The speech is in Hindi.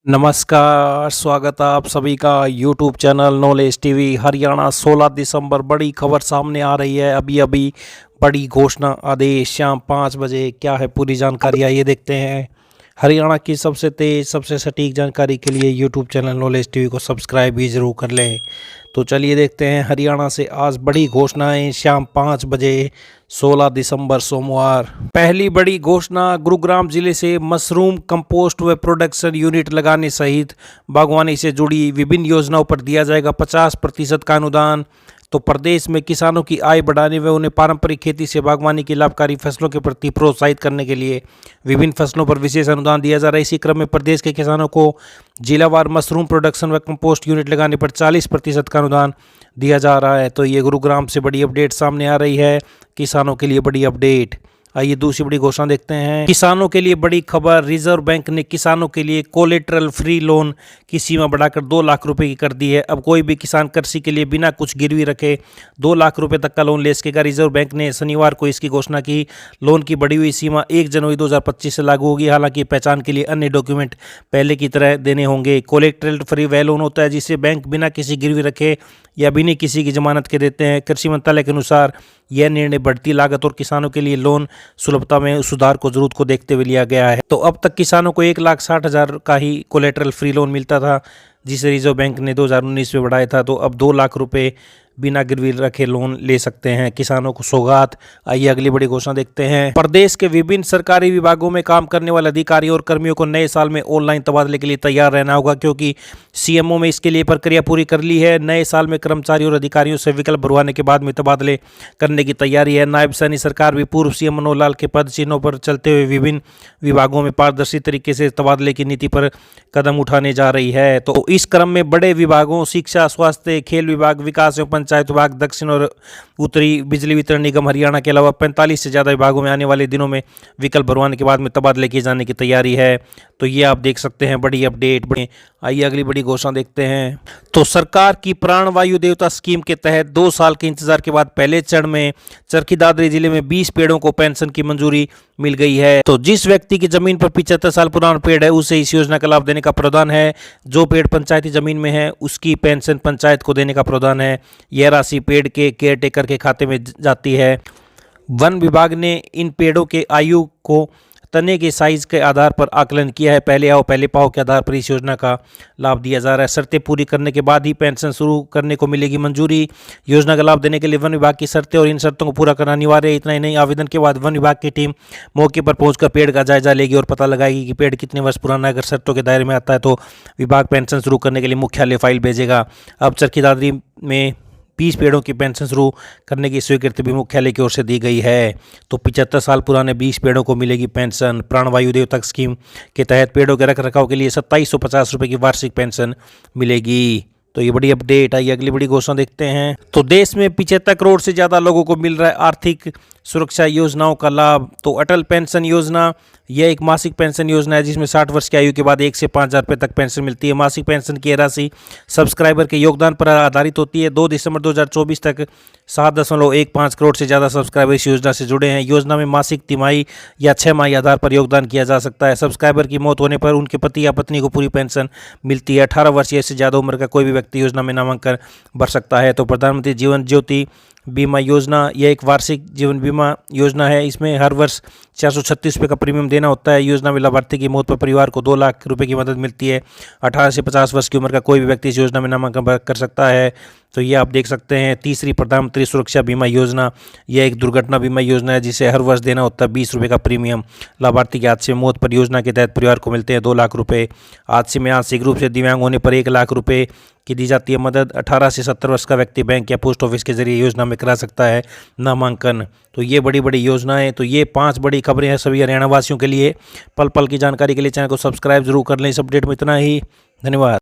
नमस्कार, स्वागत है आप सभी का YouTube channel knowledge TV Haryana. 16 दिसंबर बड़ी खबर सामने आ रही है। अभी अभी बड़ी घोषणा, आदेश शाम 5 बजे। क्या है पूरी जानकारी, आइए देखते हैं। हरियाणा की सबसे तेज़ सबसे सटीक जानकारी के लिए यूट्यूब चैनल नॉलेज टीवी को सब्सक्राइब भी ज़रूर कर लें। तो चलिए देखते हैं हरियाणा से आज बड़ी घोषणाएं शाम 5 बजे 16 दिसंबर सोमवार। पहली बड़ी घोषणा, गुरुग्राम जिले से मशरूम कंपोस्ट व प्रोडक्शन यूनिट लगाने सहित बागवानी से जुड़ी विभिन्न योजनाओं पर दिया जाएगा 50% का अनुदान। तो प्रदेश में किसानों की आय बढ़ाने व उन्हें पारंपरिक खेती से बागवानी की लाभकारी फसलों के प्रति प्रोत्साहित करने के लिए विभिन्न फसलों पर विशेष अनुदान दिया जा रहा है। इसी क्रम में प्रदेश के किसानों को जिलावार मशरूम प्रोडक्शन व कंपोस्ट यूनिट लगाने पर 40% का अनुदान दिया जा रहा है। तो ये गुरुग्राम से बड़ी अपडेट सामने आ रही है, किसानों के लिए बड़ी अपडेट। आइए दूसरी बड़ी घोषणा देखते हैं। किसानों के लिए बड़ी खबर, रिजर्व बैंक ने किसानों के लिए कोलेटरल फ्री लोन की सीमा बढ़ाकर 2 लाख रुपए की कर दी है। अब कोई भी किसान कृषि के लिए बिना कुछ गिरवी रखे 2 लाख रुपए तक का लोन ले सकेगा। रिजर्व बैंक ने शनिवार को इसकी घोषणा की। लोन की बढ़ी हुई सीमा 1 जनवरी 2025 से लागू होगी। हालांकि पहचान के लिए अन्य डॉक्यूमेंट पहले की तरह देने होंगे। कोलेटरल फ्री वह लोन होता है जिसे बैंक बिना किसी गिरवी रखे या बिना किसी की जमानत के देते हैं। कृषि मंत्रालय के अनुसार यह निर्णय बढ़ती लागत और किसानों के लिए लोन सुलभता में सुधार को जरूरत को देखते हुए लिया गया है। तो अब तक किसानों को 1,60,000 का ही कोलेटरल फ्री लोन मिलता था, जिसे रिजर्व बैंक ने 2019 में बढ़ाया था। तो अब 2 लाख रुपए बिना गिरवी रखे लोन ले सकते हैं, किसानों को सौगात। आइए अगली बड़ी घोषणा देखते हैं। प्रदेश के विभिन्न सरकारी विभागों में काम करने वाले अधिकारियों और कर्मियों को नए साल में ऑनलाइन तबादले के लिए तैयार रहना होगा, क्योंकि सीएमओ में इसके लिए प्रक्रिया पूरी कर ली है। नए साल में कर्मचारियों और अधिकारियों से विकल्प भरवाने के बाद में तबादले करने की तैयारी है। नायब सैनी सरकार भी पूर्व सीएम मनोहर लाल के पद चिन्हों पर चलते हुए विभिन्न विभागों में पारदर्शी तरीके से तबादले की नीति पर कदम उठाने जा रही है। तो इस क्रम में बड़े विभागों शिक्षा, स्वास्थ्य, खेल विभाग, विकास एवं पंचायत विभाग, दक्षिण और उत्तरी बिजली वितरण निगम हरियाणा के अलावा 45 से ज़्यादा विभागों में आने वाले दिनों में विकल्प भरवाने के बाद में तबादले किए जाने की तैयारी है। तो ये आप देख सकते हैं बड़ी अपडेट। आइए अगली बड़ी घोषणा देखते हैं। तो सरकार की प्राण वायु देवता स्कीम के तहत 2 साल के इंतजार के बाद पहले चरण में चरखी दादरी जिले में 20 पेड़ों को पेंशन की मंजूरी मिल गई है। तो जिस व्यक्ति की जमीन पर 75 साल पुराना पेड़ है उसे इस योजना का लाभ देने का प्रावधान है। जो पेड़ पंचायती जमीन में है उसकी पेंशन पंचायत को देने का प्रावधान है। यह राशि पेड़ के केयर टेकर के खाते में जाती है। वन विभाग ने इन पेड़ों के आयु को तने के साइज के आधार पर आकलन किया है। पहले आओ पहले पाओ के आधार पर इस योजना का लाभ दिया जा रहा है। शर्तें पूरी करने के बाद ही पेंशन शुरू करने को मिलेगी मंजूरी। योजना का लाभ देने के लिए वन विभाग की शर्तें और इन शर्तों को पूरा करना अनिवार्य है। इतना ही नहीं, आवेदन के बाद वन विभाग की टीम मौके पर पहुंचकर पेड़ का जायजा लेगी और पता लगाएगी कि पेड़ कितने वर्ष पुराना है। अगर शर्तों के दायरे में आता है तो विभाग पेंशन शुरू करने के लिए मुख्यालय फाइल भेजेगा। अब चरखी दादरी में 20 पेड़ों की पेंशन शुरू करने की स्वीकृति भी मुख्यालय की ओर से दी गई है। तो 75 साल पुराने 20 पेड़ों को मिलेगी पेंशन। प्राणवायु देवता स्कीम के तहत पेड़ों के रख रखाव के लिए 2750 रुपये की वार्षिक पेंशन मिलेगी। तो ये बड़ी अपडेट आई। अगली बड़ी घोषणा देखते हैं। तो देश में 75 करोड़ से ज़्यादा लोगों को मिल रहा है आर्थिक सुरक्षा योजनाओं का लाभ। तो अटल पेंशन योजना यह एक मासिक पेंशन योजना है जिसमें 60 वर्ष की आयु के बाद 1 से 5,000 रुपये तक पेंशन मिलती है। मासिक पेंशन की राशि सब्सक्राइबर के योगदान पर आधारित होती है। 2 दिसंबर 2024 तक 7.15 करोड़ से ज़्यादा सब्सक्राइबर इस योजना से जुड़े हैं। योजना में मासिक, तिमाही या 6 माही आधार पर योगदान किया जा सकता है। सब्सक्राइबर की मौत होने पर उनके पति या पत्नी को पूरी पेंशन मिलती है। 18 वर्ष या इससे ज़्यादा उम्र का कोई भी व्यक्ति योजना में नामांकन भर सकता है। तो प्रधानमंत्री जीवन ज्योति बीमा योजना यह एक वार्षिक जीवन बीमा योजना है। इसमें हर वर्ष 436 रुपये का प्रीमियम देना होता है। योजना में लाभार्थी की मौत पर परिवार को 2 लाख रुपए की मदद मिलती है। 18 से 50 वर्ष की उम्र का कोई भी व्यक्ति इस योजना में नामांकन कर सकता है। तो ये आप देख सकते हैं। तीसरी प्रधानमंत्री सुरक्षा बीमा योजना यह एक दुर्घटना बीमा योजना है जिसे हर वर्ष देना होता है 20 रुपये का प्रीमियम। लाभार्थी के हादसे में मौत पर योजना के तहत परिवार को मिलते हैं 2 लाख रुपये। हादसे में आंशिक रूप से दिव्यांग होने पर 1 लाख रुपये की दी जाती है मदद। 18 से 70 वर्ष का व्यक्ति बैंक या पोस्ट ऑफिस के जरिए योजना में करा सकता है नामांकन। तो ये बड़ी बड़ी योजनाएं। तो ये 5 बड़ी खबरें हैं सभी हरियाणा वासियों के लिए। पल पल की जानकारी के लिए चैनल को सब्सक्राइब जरूर कर लें। इस अपडेट में इतना ही। धन्यवाद।